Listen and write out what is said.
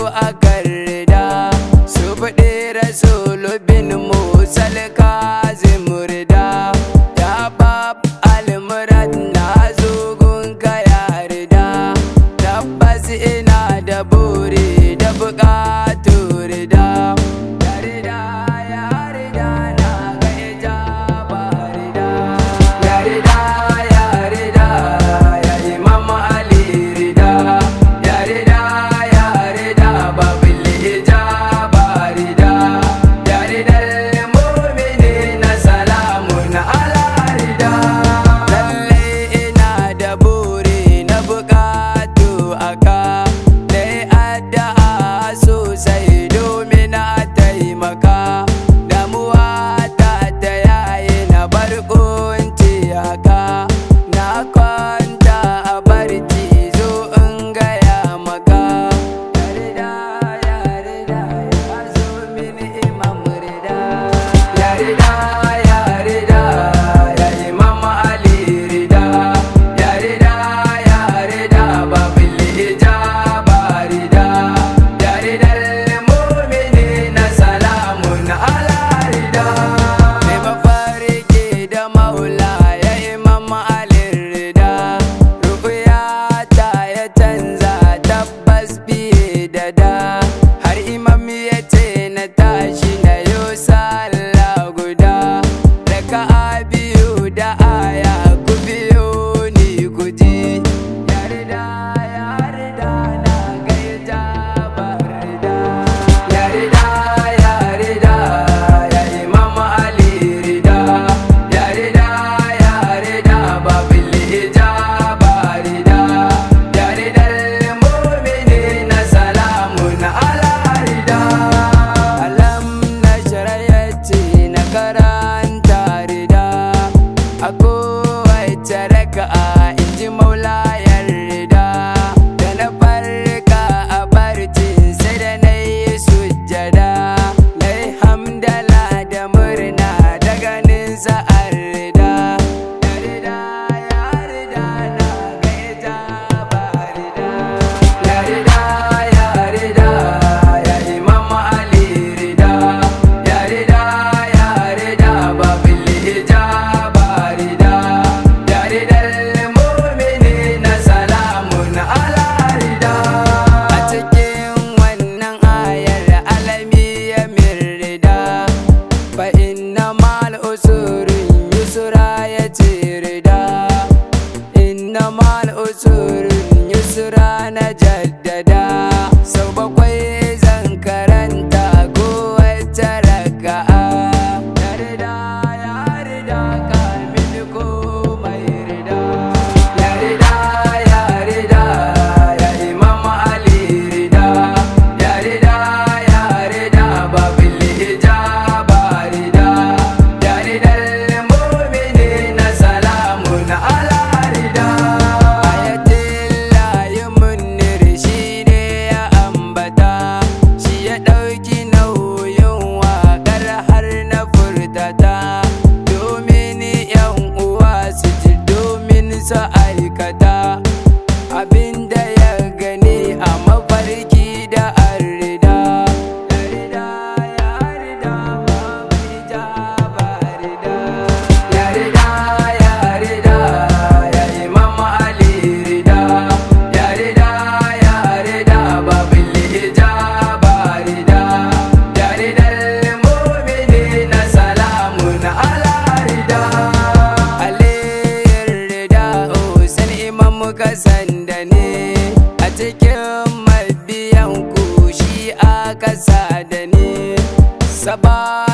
akan rida, su faɗi Rasulu bin Musa al-Kazim rida. Ya bab al-murad na zugun ka ya rida, tabbas ina da buri da buƙatu rida. Ya rida, ya rida na ga ijaba rida. Ya rida, ya rida, ya Imam Ali rida. Ya rida, ya rida, babil ijaba rida. Ya rida al-mu'minina salamun ala rida. Lalle ina da buri na buƙatu aka, dai addu'a sosai domin a taimaka. Damuwa ta yayi na bar kunci haka, na kwanta a barci zo in gaya maka. Ya rida, ya rida, ya zo min Imam rida. Ya rida, ya rida, ya Imam Ali rida. Ya rida, ya rida, babil ijaba rida. Ya rida al-mu'minina salamun ala rida. Mai mafarki da maula ya Imam Ali rida, ruƙuya ta ya canza tabbas fiye da da. Har Imam ya ce na tashi na yo sallah guda, raka'a biyu da aya ku biyo ni ku ji. Ya rida, ya rida na ga ijaba rida. Ya rida, ya rida, ya Imam Ali rida. Ya rida, ya rida, babil ijaba rida. Ya rida al-mu'minina salamun ala rida. Alam nashra yace na karanta rida, a kowace raka'a in ji maula ya rida. Da na farka a barcin sai da na yi sujjada, na yi hamdala da murna da ganin sa'ar rida. Ya rida, ya rida na ga ijaba rida. Ya rida, ya rida, ya Imam Ali rida. Ya rida, ya rida, babil ijaba rida. Ya rida al-mu'minina salamun ala rida. A cikin wannan ayar alami ya min rida, fa inna ma'al usrin yusra ya ce rida. Inna ma'al usrin yusra na jaddada, sau bakwai zan karanta kowace raka'a. Ya rida, ya rida, kamin komai rida. Ya rida, ya rida, ya Imam Ali rida. Ya rida, ya rida, babil ijaba rida. Ya rida al-mu'minina salamun ala rida. Ayatullahi Munir shine ya ambata, shi ya ɗauki nauyin waƙar har na furtata, domin yan uwa su ji domin su aikata abinda ya gani a mafarki da arrida. Ya rida, ya rida, babu ijaba rida. Ya rida, ya rida, ya Imam Ali rida. Ya rida, ya rida, babil ijaba rida. Ya rida al-mu'minina salamun ala rida. Aliyin rida Hussein Imam kasan da ne, a cikin mabiyan ku shi aka sa da ne. Saba